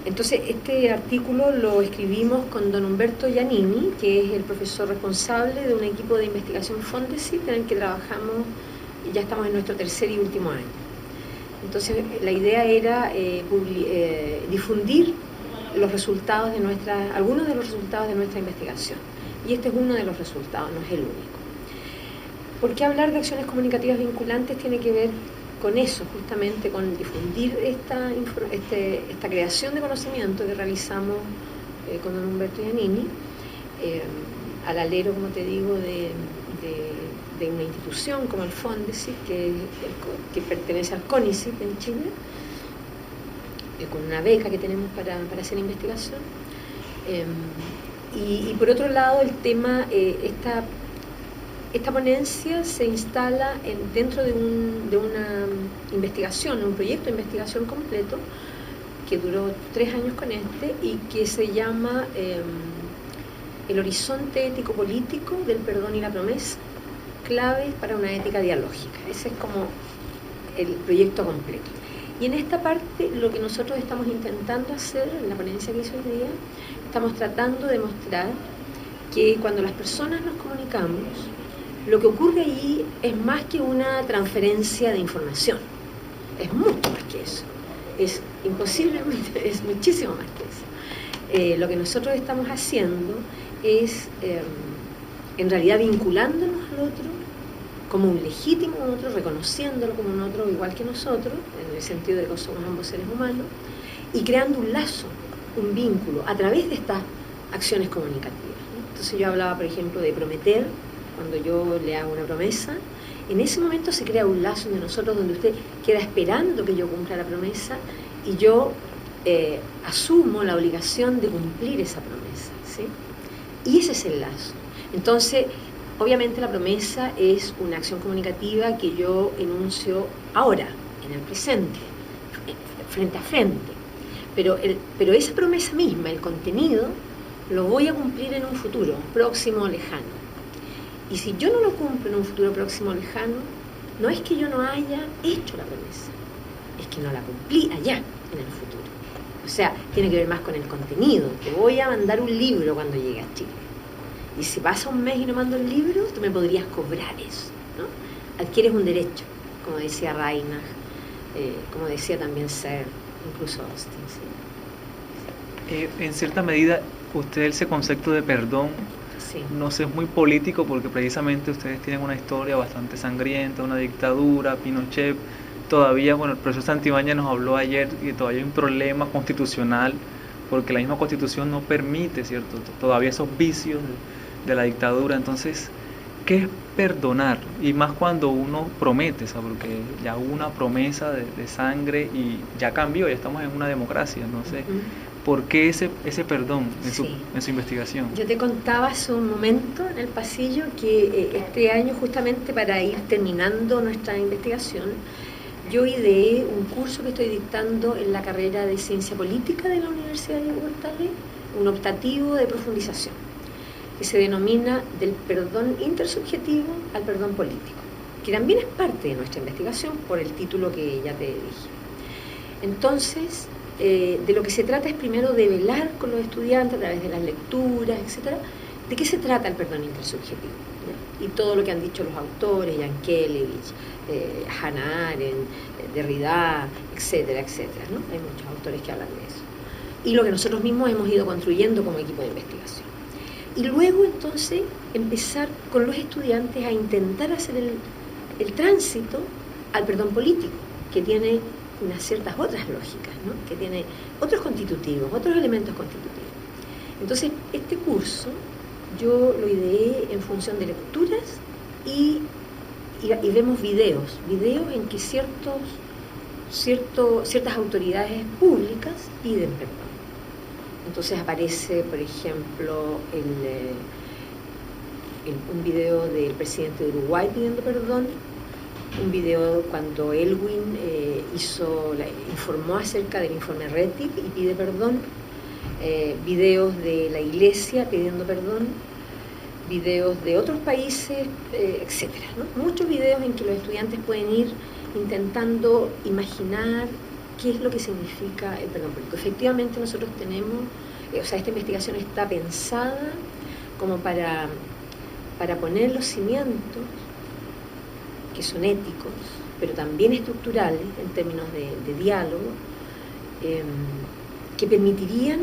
Entonces, este artículo lo escribimos con don Humberto Giannini, que es el profesor responsable de un equipo de investigación Fondesit en el que trabajamos y ya estamos en nuestro tercer y último año. Entonces, la idea era difundir los resultados de algunos de los resultados de nuestra investigación. Y este es uno de los resultados, no es el único. ¿Por qué hablar de acciones comunicativas vinculantes? Tiene que ver con eso, justamente con difundir esta creación de conocimiento que realizamos con don Humberto Giannini, al alero, como te digo, de una institución como el Fondesit, que pertenece al CONICET en Chile, con una beca que tenemos para hacer investigación. Y por otro lado, el tema, esta ponencia se instala dentro de una investigación, un proyecto de investigación completo que duró 3 años con y que se llama El horizonte ético-político del perdón y la promesa, claves para una ética dialógica. Ese es como el proyecto completo. Y en esta parte lo que nosotros estamos intentando hacer, en la ponencia que hizo hoy día, estamos tratando de mostrar que cuando las personas nos comunicamos, lo que ocurre ahí es más que una transferencia de información, es mucho más que eso, es imposiblemente, es muchísimo más que eso. Lo que nosotros estamos haciendo es, en realidad, vinculándonos al otro como un legítimo otro, reconociéndolo como un otro igual que nosotros, en el sentido de que somos ambos seres humanos, y creando un lazo, un vínculo, a través de estas acciones comunicativas, ¿no? Entonces yo hablaba, por ejemplo, de prometer. Cuando yo le hago una promesa, en ese momento se crea un lazo de nosotros donde usted queda esperando que yo cumpla la promesa y yo asumo la obligación de cumplir esa promesa, ¿sí? Y ese es el lazo. Entonces, obviamente la promesa es una acción comunicativa que yo enuncio ahora, en el presente, frente a frente. Pero esa promesa misma, el contenido, lo voy a cumplir en un futuro próximo o lejano. Y si yo no lo cumplo en un futuro próximo o lejano, no es que yo no haya hecho la promesa, es que no la cumplí allá, en el futuro. O sea, tiene que ver más con el contenido. Te voy a mandar un libro cuando llegue a Chile. Y si pasa un mes y no mando el libro, tú me podrías cobrar eso, ¿no? Adquieres un derecho, como decía Reinach, como decía también Searle, incluso Austin, ¿sí? En cierta medida, usted ese concepto de perdón, sí, no sé, es muy político porque precisamente ustedes tienen una historia bastante sangrienta, una dictadura, Pinochet, todavía, bueno, el profesor Santibáñez nos habló ayer que todavía hay un problema constitucional porque la misma constitución no permite, ¿cierto?, todavía esos vicios de la dictadura. Entonces, ¿qué es perdonar? Y más cuando uno promete, ¿sabes? Porque ya hubo una promesa de sangre y ya cambió, ya estamos en una democracia, no sé. ¿Por qué ese perdón en su investigación? Yo te contaba hace un momento en el pasillo que este año, justamente para ir terminando nuestra investigación, yo ideé un curso que estoy dictando en la carrera de Ciencia Política de la Universidad de Diego Portales, un optativo de profundización, que se denomina Del perdón intersubjetivo al perdón político, que también es parte de nuestra investigación por el título que ya te dije. Entonces, de lo que se trata es primero de velar con los estudiantes a través de las lecturas, etcétera, de qué se trata el perdón intersubjetivo, ¿ya? Y todo lo que han dicho los autores, Yankelevich, Hannah Arendt, Derrida, etcétera, etcétera, ¿no? Hay muchos autores que hablan de eso. Y lo que nosotros mismos hemos ido construyendo como equipo de investigación. Y luego, entonces, empezar con los estudiantes a intentar hacer el tránsito al perdón político, que tiene unas ciertas otras lógicas, ¿no? Que tiene otros constitutivos, otros elementos constitutivos. Entonces, este curso yo lo ideé en función de lecturas y vemos videos en que ciertas autoridades públicas piden perdón. Entonces aparece, por ejemplo, un video del presidente de Uruguay pidiendo perdón, un video cuando Elwin informó acerca del informe RETIP y pide perdón, videos de la Iglesia pidiendo perdón, videos de otros países, etcétera, ¿no? Muchos videos en que los estudiantes pueden ir intentando imaginar qué es lo que significa el perdón político. Efectivamente nosotros tenemos, esta investigación está pensada como para poner los cimientos que son éticos, pero también estructurales en términos de diálogo, que permitirían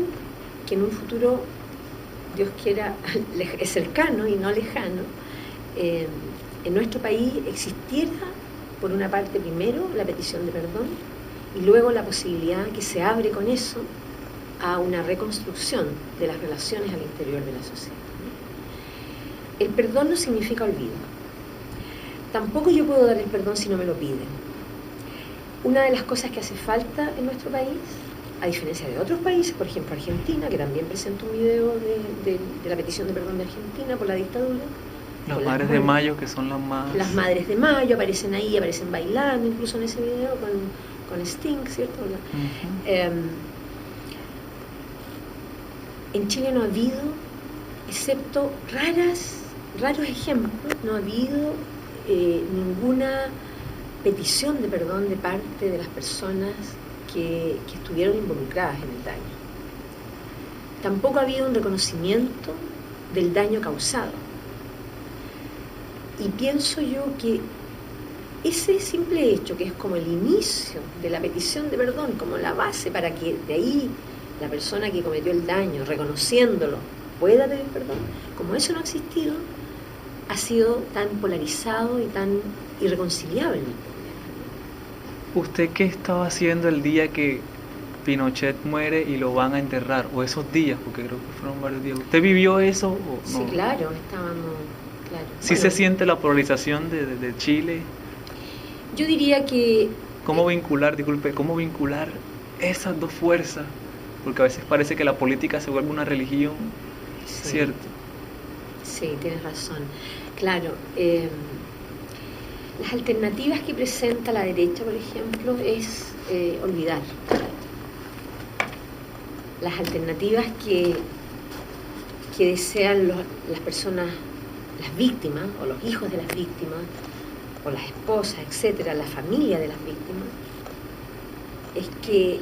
que en un futuro, Dios quiera, cercano y no lejano, en nuestro país existiera, por una parte, primero la petición de perdón y luego la posibilidad que se abre con eso a una reconstrucción de las relaciones al interior de la sociedad. El perdón no significa olvido. Tampoco yo puedo dar el perdón si no me lo piden. Una de las cosas que hace falta en nuestro país, a diferencia de otros países, por ejemplo Argentina, que también presentó un video de la petición de perdón de Argentina por la dictadura. Las Madres de Mayo, que son las más... Las Madres de Mayo aparecen ahí, aparecen bailando, incluso en ese video con Sting, ¿cierto? En Chile no ha habido, excepto raros ejemplos, no ha habido ninguna petición de perdón de parte de las personas que estuvieron involucradas en el daño. Tampoco ha habido un reconocimiento del daño causado. Y pienso yo que ese simple hecho, que es como el inicio de la petición de perdón, como la base para que de ahí la persona que cometió el daño, reconociéndolo, pueda pedir perdón, como eso no ha existido, ha sido tan polarizado y tan irreconciliable. ¿Usted qué estaba haciendo el día que Pinochet muere y lo van a enterrar? O esos días, porque creo que fueron varios días. ¿Usted vivió eso o no? Sí, claro, estábamos... Claro. ¿Sí se siente la polarización de Chile? Yo diría que... ¿Cómo vincular esas dos fuerzas? Porque a veces parece que la política se vuelve una religión, sí, ¿cierto? Sí, tienes razón. Claro, las alternativas que presenta la derecha, por ejemplo, es olvidar. Las alternativas que desean las personas, las víctimas, o los hijos de las víctimas, o las esposas, etcétera, la familia de las víctimas, es que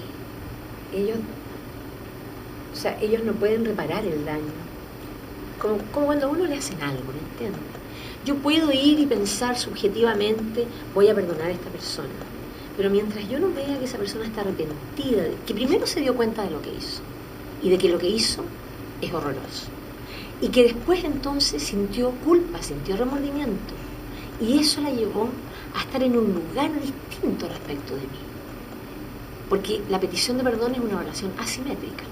ellos no pueden reparar el daño. Como cuando a uno le hacen algo, ¿me entiendes? Yo puedo ir y pensar subjetivamente, voy a perdonar a esta persona, pero mientras yo no vea que esa persona está arrepentida, que primero se dio cuenta de lo que hizo, y de que lo que hizo es horroroso, y que después entonces sintió culpa, sintió remordimiento, y eso la llevó a estar en un lugar distinto respecto de mí. Porque la petición de perdón es una relación asimétrica.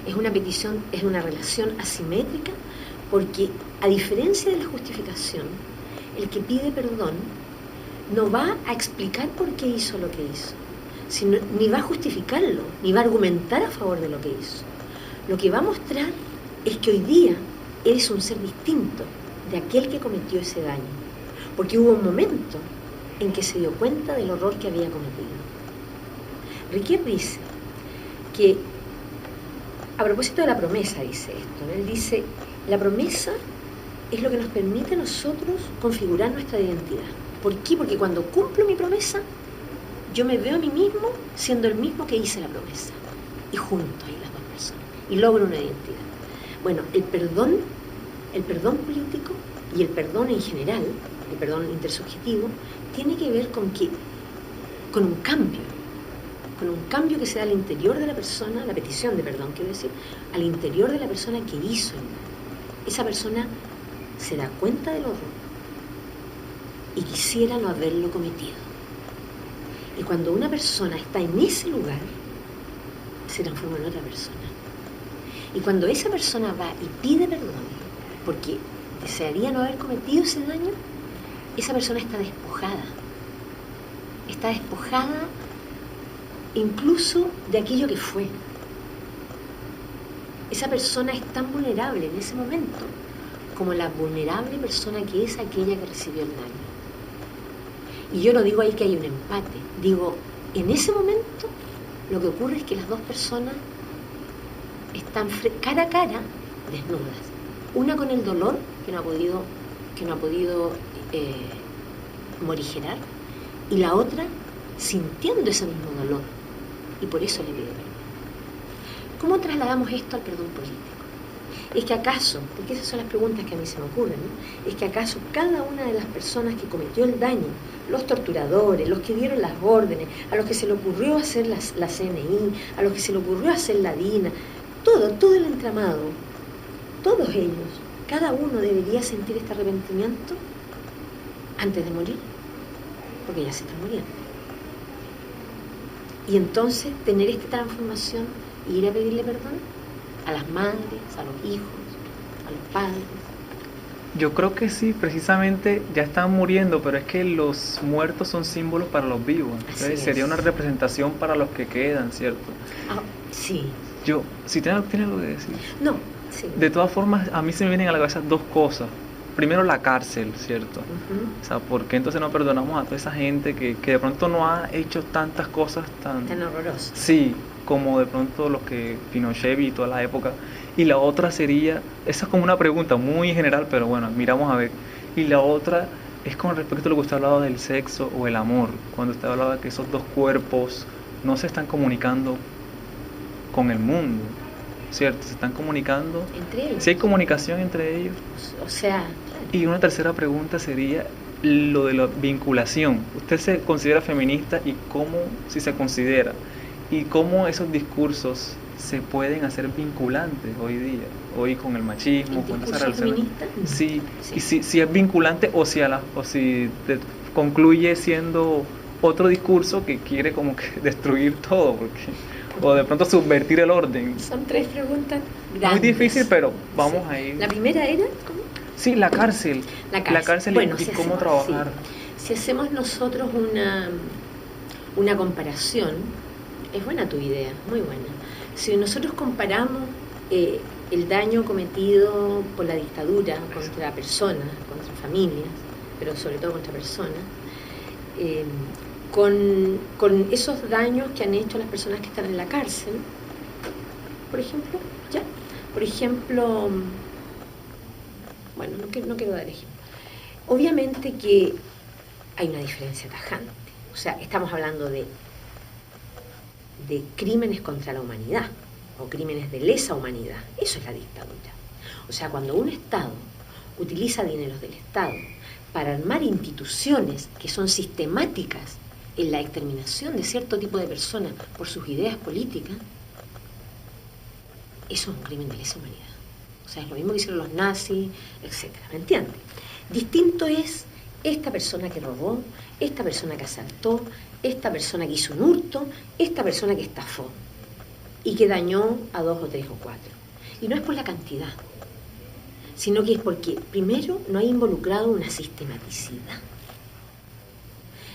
Es una relación asimétrica porque, a diferencia de la justificación, el que pide perdón no va a explicar por qué hizo lo que hizo, ni va a justificarlo, ni va a argumentar a favor de lo que hizo. Lo que va a mostrar es que hoy día eres un ser distinto de aquel que cometió ese daño, porque hubo un momento en que se dio cuenta del horror que había cometido. Riquier dice que, a propósito de la promesa, dice esto, él dice, la promesa es lo que nos permite a nosotros configurar nuestra identidad. ¿Por qué? Porque cuando cumplo mi promesa, yo me veo a mí mismo siendo el mismo que hice la promesa, y junto ahí las dos personas, y logro una identidad. Bueno, el perdón político y el perdón en general, el perdón intersubjetivo, tiene que ver con un cambio que se da al interior de la persona, la petición de perdón, quiero decir, al interior de la persona que hizo el daño. Esa persona se da cuenta del horror y quisiera no haberlo cometido. Y cuando una persona está en ese lugar, se transforma en otra persona. Y cuando esa persona va y pide perdón, porque desearía no haber cometido ese daño, esa persona está despojada. Está despojada incluso de aquello que fue. Esa persona es tan vulnerable en ese momento como la vulnerable persona que es aquella que recibió el daño. Y yo no digo ahí que hay un empate, digo, en ese momento lo que ocurre es que las dos personas están cara a cara, desnudas, una con el dolor que no ha podido morigerar, y la otra sintiendo ese mismo dolor, y por eso le pide perdón. ¿Cómo trasladamos esto al perdón político? ¿Es que acaso, porque esas son las preguntas que a mí se me ocurren, ¿no? ¿Es que acaso cada una de las personas que cometió el daño, los torturadores, los que dieron las órdenes, a los que se le ocurrió hacer la CNI, a los que se le ocurrió hacer la DINA, todo el entramado, todos ellos, cada uno debería sentir este arrepentimiento antes de morir, porque ya se está muriendo? Y entonces tener esta transformación y ir a pedirle perdón a las madres, a los hijos, a los padres. Yo creo que sí, precisamente ya están muriendo, pero es que los muertos son símbolos para los vivos. Entonces sería una representación para los que quedan, ¿cierto? Ah, sí. Si tiene algo que decir. No, sí. De todas formas, a mí se me vienen a la cabeza dos cosas. Primero, la cárcel, ¿cierto? O sea, ¿por qué entonces no perdonamos a toda esa gente que de pronto no ha hecho tantas cosas tan horrorosas? Sí, como de pronto los que Pinochet y toda la época. Y la otra sería, esa es como una pregunta muy general, pero bueno, miramos a ver. Y la otra es con respecto a lo que usted hablaba del sexo o el amor, cuando usted hablaba que esos dos cuerpos no se están comunicando con el mundo, ¿cierto? Se están comunicando entre ellos. Si hay comunicación entre ellos. O sea, claro. Y una tercera pregunta sería lo de la vinculación. ¿Usted se considera feminista y cómo, si se considera, y cómo esos discursos se pueden hacer vinculantes hoy con el machismo, con esa relación? Sí, sí. Y si es vinculante o si concluye siendo otro discurso que quiere como que destruir todo, o de pronto subvertir el orden. Son tres preguntas grandes. Muy difícil, pero vamos a ir. La primera era, ¿cómo? Sí, la cárcel. La cárcel bueno, y cómo trabajar. Sí. Si hacemos nosotros una comparación, es buena tu idea, muy buena. Si nosotros comparamos el daño cometido por la dictadura contra personas, contra familias, pero sobre todo contra personas, con esos daños que han hecho las personas que están en la cárcel, por ejemplo, bueno, no quiero dar ejemplo. Obviamente que hay una diferencia tajante, o sea, estamos hablando de crímenes contra la humanidad o crímenes de lesa humanidad. Eso es la dictadura. O sea, cuando un Estado utiliza dineros del Estado para armar instituciones que son sistemáticas en la exterminación de cierto tipo de personas por sus ideas políticas, eso es un crimen de lesa humanidad. O sea, es lo mismo que hicieron los nazis, etcétera. ¿Me entiendes? Distinto es esta persona que robó, esta persona que asaltó, esta persona que hizo un hurto, esta persona que estafó y que dañó a 2 o 3 o 4. Y no es por la cantidad, sino que es porque, primero, no hay involucrado una sistematicidad.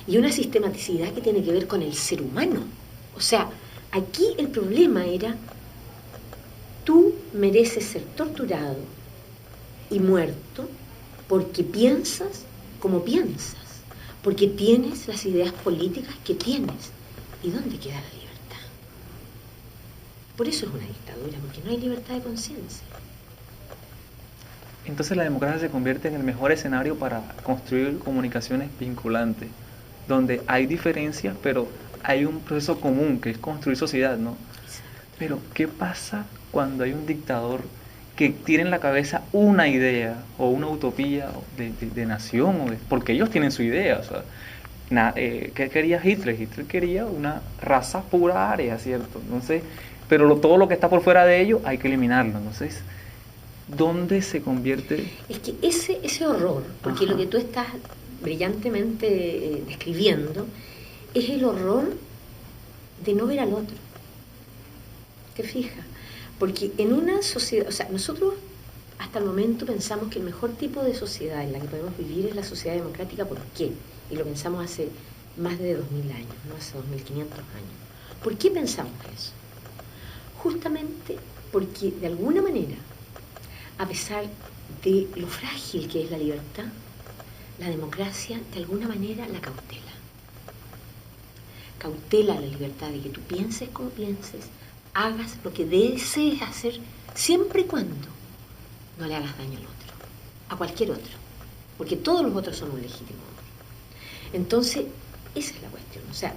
Y una sistematicidad que tiene que ver con el ser humano. O sea, aquí el problema era, tú mereces ser torturado y muerto porque piensas como piensas, porque tienes las ideas políticas que tienes. ¿Y dónde queda la libertad? Por eso es una dictadura, porque no hay libertad de conciencia. Entonces la democracia se convierte en el mejor escenario para construir comunicaciones vinculantes, donde hay diferencias, pero hay un proceso común, que es construir sociedad, ¿no? Pero, ¿qué pasa cuando hay un dictador que tiene en la cabeza una idea o una utopía de nación? Porque ellos tienen su idea, o sea, ¿qué quería Hitler? Hitler quería una raza pura aria, ¿cierto? Entonces, pero todo lo que está por fuera de ello hay que eliminarlo. Entonces, ¿dónde se convierte? Es que ese horror, porque lo que tú estás brillantemente describiendo, es el horror de no ver al otro. ¿Te fijas? Porque en una sociedad, o sea, nosotros hasta el momento pensamos que el mejor tipo de sociedad en la que podemos vivir es la sociedad democrática. ¿Por qué? Y lo pensamos hace más de 2000 años, no hace 2500 años. ¿Por qué pensamos eso? Justamente porque de alguna manera, a pesar de lo frágil que es la libertad, la democracia de alguna manera la cautela. Cautela la libertad de que tú pienses como pienses, hagas lo que desees hacer, siempre y cuando no le hagas daño al otro, a cualquier otro, porque todos los otros son un legítimo otro. Entonces, esa es la cuestión. O sea,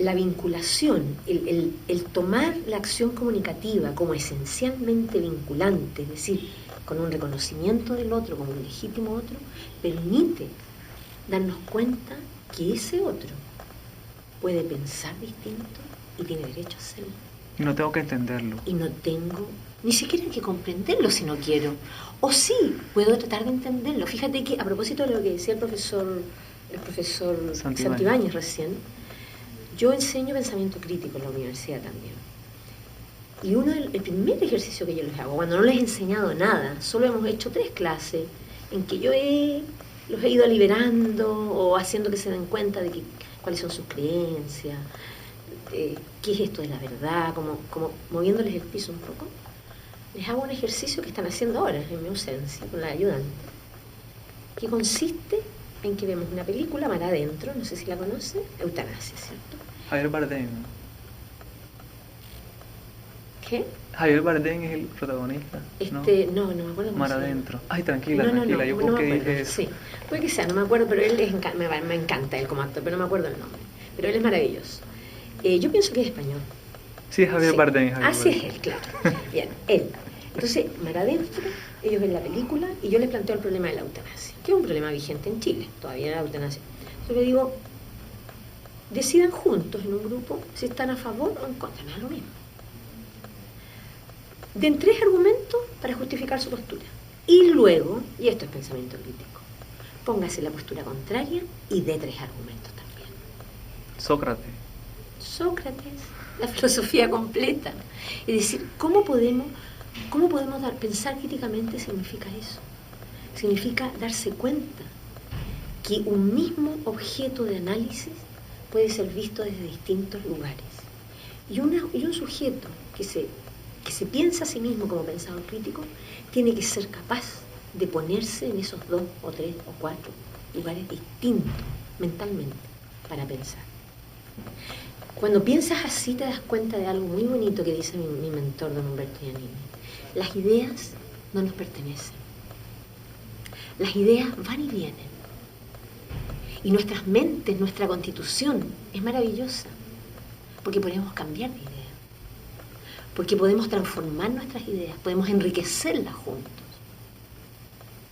la vinculación, el tomar la acción comunicativa como esencialmente vinculante, es decir, con un reconocimiento del otro como un legítimo otro, permite darnos cuenta que ese otro puede pensar distinto y tiene derecho a hacerlo. Y no tengo que entenderlo. Y no tengo ni siquiera que comprenderlo si no quiero. O sí, puedo tratar de entenderlo. Fíjate que a propósito de lo que decía el profesor Santibáñez recién, yo enseño pensamiento crítico en la universidad también. Y el primer ejercicio que yo les hago, cuando no les he enseñado nada, solo hemos hecho 3 clases en que yo los he ido liberando o haciendo que se den cuenta de cuáles son sus creencias, qué es esto de la verdad, como moviéndoles el piso un poco. Les hago un ejercicio que están haciendo ahora en mi ausencia con la ayudante, que consiste en que vemos una película, Mar Adentro, no sé si la conoce, Eutanasia, ¿cierto? Javier Bardem. ¿Qué? Javier Bardem es el protagonista. No me acuerdo cómo Mar Adentro. Ay, tranquila, no, yo creo que dije eso. Sí, puede que sea, no me acuerdo, pero él me encanta él como actor, pero no me acuerdo el nombre. Pero él es maravilloso. Yo pienso que es español. Sí, es Javier Bardem. Así es él, claro. Bien, él. Entonces, Mar Adentro, ellos ven la película y yo les planteo el problema de la eutanasia, que es un problema vigente en Chile, todavía la eutanasia. Yo le digo, decidan juntos en un grupo si están a favor o en contra, me da lo mismo. Den 3 argumentos para justificar su postura. Y luego, y esto es pensamiento crítico, póngase la postura contraria y dé 3 argumentos también. Sócrates, la filosofía completa. Es decir, ¿cómo podemos pensar críticamente? Significa eso. Significa darse cuenta que un mismo objeto de análisis puede ser visto desde distintos lugares. Y un sujeto que se piensa a sí mismo como pensador crítico tiene que ser capaz de ponerse en esos 2 o 3 o 4 lugares distintos mentalmente para pensar. Cuando piensas así te das cuenta de algo muy bonito que dice mi mentor, don Humberto Giannini. Las ideas no nos pertenecen. Las ideas van y vienen. Y nuestras mentes, nuestra constitución es maravillosa, porque podemos cambiar de idea, porque podemos transformar nuestras ideas, podemos enriquecerlas juntos.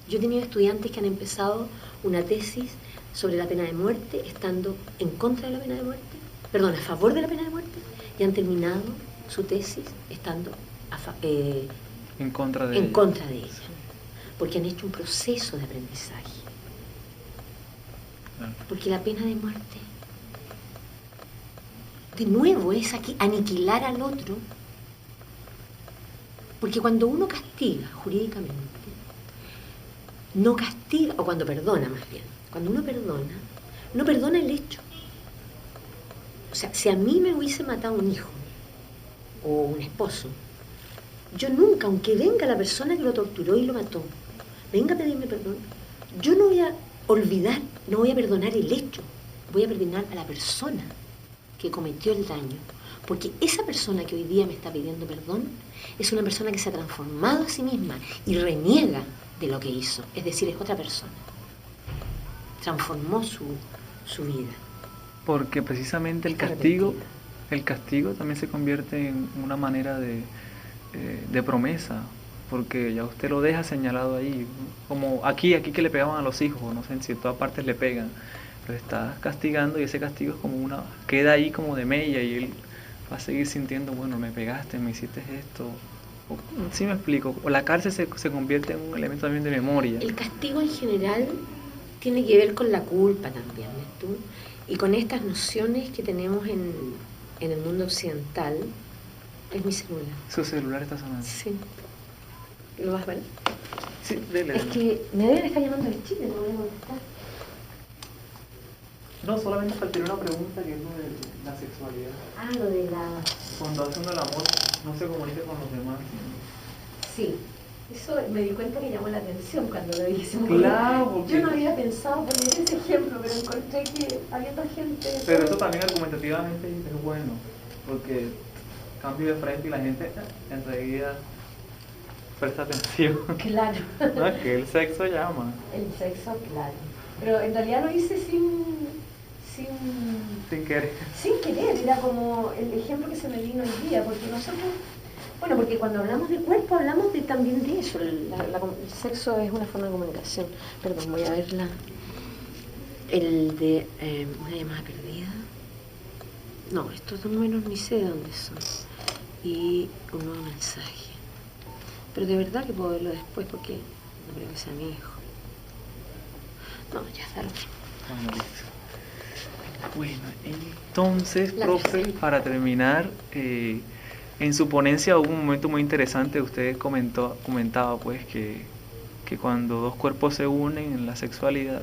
Yo he tenido estudiantes que han empezado una tesis sobre la pena de muerte estando en contra de la pena de muerte, a favor de la pena de muerte, y han terminado su tesis estando en contra de ella, porque han hecho un proceso de aprendizaje. Porque la pena de muerte, de nuevo, es aquí aniquilar al otro. Porque cuando uno castiga jurídicamente, no castiga, o cuando perdona más bien, cuando uno perdona, no perdona el hecho. O sea, si a mí me hubiese matado un hijo o un esposo, yo nunca, aunque venga la persona que lo torturó y lo mató, venga a pedirme perdón, yo no voy a olvidar, no voy a perdonar el hecho, voy a perdonar a la persona que cometió el daño, porque esa persona que hoy día me está pidiendo perdón es una persona que se ha transformado a sí misma y reniega de lo que hizo, es decir, es otra persona, transformó su vida. Porque precisamente el castigo también se convierte en una manera de promesa, porque ya usted lo deja señalado ahí, como aquí que le pegaban a los hijos, no sé, en todas partes le pegan, lo está castigando y ese castigo es como queda ahí como de mella y él va a seguir sintiendo, bueno, me pegaste, me hiciste esto, sí me explico, o la cárcel se convierte en un elemento también de memoria. El castigo en general tiene que ver con la culpa también, ¿ves tú? Y con estas nociones que tenemos en el mundo occidental. Es mi celular. ¿Su celular está sonando? Sí. ¿Lo vas a ver? Sí, dele. Es que me deben estar llamando de Chile, no voy a contestar. No, solamente faltaría una pregunta que es lo de la sexualidad. Lo de la... Cuando hacen el amor, no se comunica con los demás. Sí. Eso me di cuenta que llamó la atención cuando lo dije. Claro, porque... Yo no había pensado poner ese ejemplo, pero encontré que había otra gente... Pero eso también argumentativamente es bueno, porque cambio de frente y la gente enseguida presta atención. Claro. No, es que el sexo llama. El sexo, claro. Pero en realidad lo hice sin querer. Sin querer, era como el ejemplo que se me vino hoy día, porque nosotros, bueno, porque cuando hablamos de cuerpo hablamos también de eso, el sexo es una forma de comunicación. Perdón, voy a verla. El de una llamada perdida. No, estos números ni sé de dónde son. Y un nuevo mensaje. Pero de verdad que puedo verlo después porque no creo que sea mi hijo. No, ya está. Bueno, entonces, profe, para terminar, en su ponencia hubo un momento muy interesante. Usted comentaba pues que cuando dos cuerpos se unen en la sexualidad,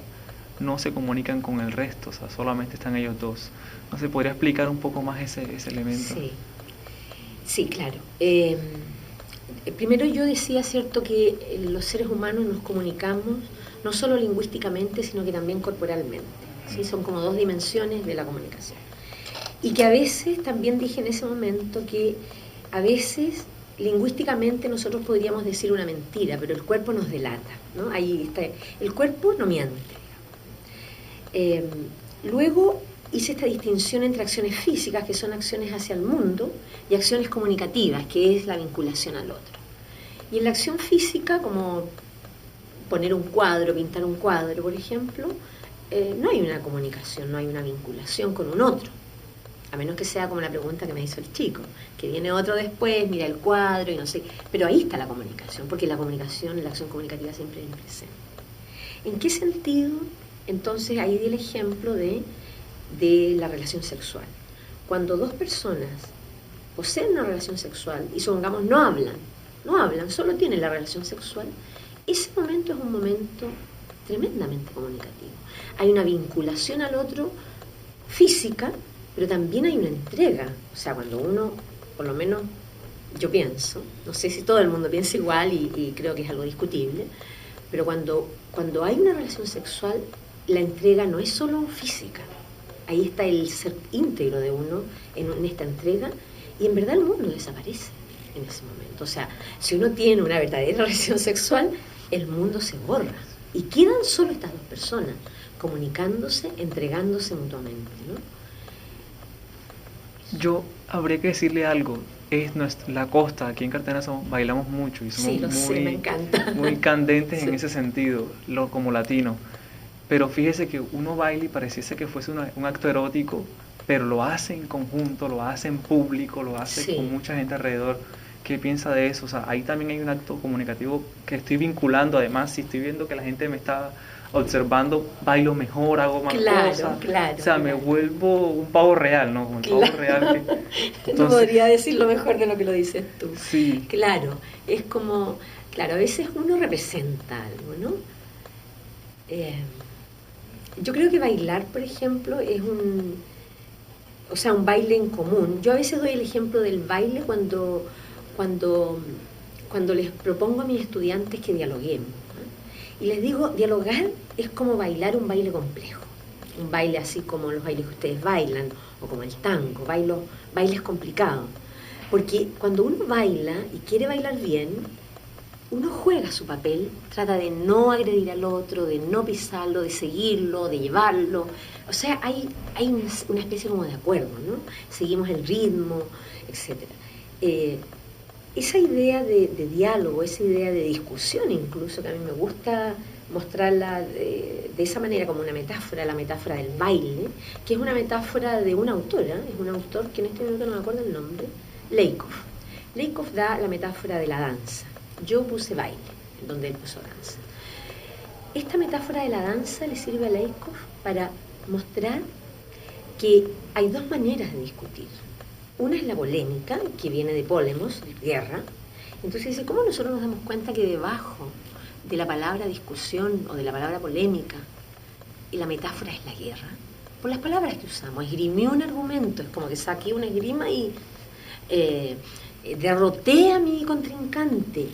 no se comunican con el resto, o sea, solamente están ellos dos. ¿No se podría explicar un poco más ese elemento? Sí, claro. Primero yo decía, cierto, que los seres humanos nos comunicamos no solo lingüísticamente, sino que también corporalmente. ¿Sí? Son como dos dimensiones de la comunicación. Y que a veces, también dije en ese momento, que a veces lingüísticamente nosotros podríamos decir una mentira, pero el cuerpo nos delata, ¿no? Ahí está. El cuerpo no miente. Luego hice esta distinción entre acciones físicas, que son acciones hacia el mundo, y acciones comunicativas, que es la vinculación al otro. Y en la acción física, como poner un cuadro, pintar un cuadro, por ejemplo, no hay una comunicación, no hay una vinculación con un otro, a menos que sea como la pregunta que me hizo el chico, que viene otro después, mira el cuadro y no sé, pero ahí está la comunicación, porque la comunicación, la acción comunicativa siempre es presente. ¿En qué sentido? Entonces ahí di el ejemplo de la relación sexual. Cuando dos personas poseen una relación sexual y supongamos no hablan, solo tienen la relación sexual, ese momento es un momento tremendamente comunicativo. Hay una vinculación al otro física, pero también hay una entrega. O sea, cuando uno, por lo menos yo pienso, no sé si todo el mundo piensa igual y creo que es algo discutible, pero cuando hay una relación sexual, la entrega no es solo física. Ahí está el ser íntegro de uno en esta entrega, y en verdad el mundo desaparece en ese momento. O sea, si uno tiene una verdadera relación sexual, el mundo se borra y quedan solo estas dos personas comunicándose, entregándose mutuamente, ¿no? Yo habría que decirle algo. Es la costa, aquí en Cartagena bailamos mucho y somos me encanta. Muy candentes en ese sentido, como latinos. Pero fíjese que uno baila y pareciese que fuese un acto erótico, pero lo hace en conjunto, lo hace en público, lo hace con mucha gente alrededor. ¿Qué piensa de eso? O sea, ahí también hay un acto comunicativo que estoy vinculando. Además, si estoy viendo que la gente me está observando, bailo mejor, hago más cosas. Claro, o sea, me vuelvo un pavo real, ¿no? Como el pavo real. Entonces, no podría decirlo mejor de lo que lo dices tú. Sí. Claro, es como, a veces uno representa algo, ¿no? Yo creo que bailar, por ejemplo, es un baile en común. Yo a veces doy el ejemplo del baile cuando les propongo a mis estudiantes que dialoguemos, ¿no? Y les digo, dialogar es como bailar un baile complejo, un baile así como los bailes que ustedes bailan, o como el tango, bailes complicados. Porque cuando uno baila y quiere bailar bien, uno juega su papel, trata de no agredir al otro, de no pisarlo, de seguirlo, de llevarlo. O sea, hay una especie como de acuerdo, ¿no? Seguimos el ritmo, etc. Esa idea de diálogo, esa idea de discusión incluso, que a mí me gusta mostrarla de esa manera como una metáfora, la metáfora del baile, que es una metáfora de una autora, es un autor que en este momento no me acuerdo el nombre, Lakoff. Lakoff da la metáfora de la danza. Yo puse baile, en donde él puso danza. Esta metáfora de la danza le sirve a Lakoff para mostrar que hay dos maneras de discutir. Una es la polémica, que viene de polemos, de guerra. Entonces dice, ¿cómo nosotros nos damos cuenta que debajo de la palabra discusión o de la palabra polémica, y la metáfora es la guerra? Por las palabras que usamos. Esgrimió un argumento, es como que saqué una esgrima y derroté a mi contrincante.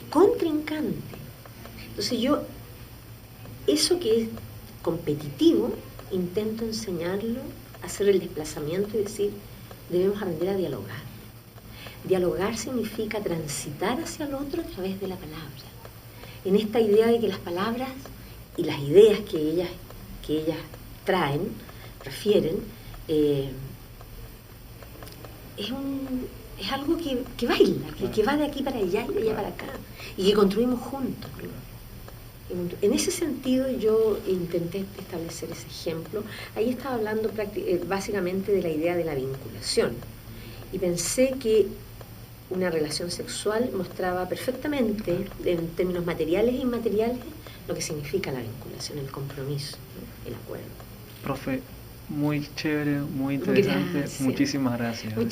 Entonces yo, eso que es competitivo, intento enseñarlo, hacer el desplazamiento y decir, debemos aprender a dialogar. Dialogar significa transitar hacia el otro a través de la palabra. En esta idea de que las palabras y las ideas que ellas traen refieren, es algo que baila, que va de aquí para allá y de allá para acá, y que construimos juntos, ¿no? En ese sentido yo intenté establecer ese ejemplo. Ahí estaba hablando básicamente de la idea de la vinculación, y pensé que una relación sexual mostraba perfectamente, en términos materiales e inmateriales, lo que significa la vinculación, el compromiso, ¿no? El acuerdo. Profe, muy chévere, muy interesante. Gracias. Muchísimas gracias. Muchas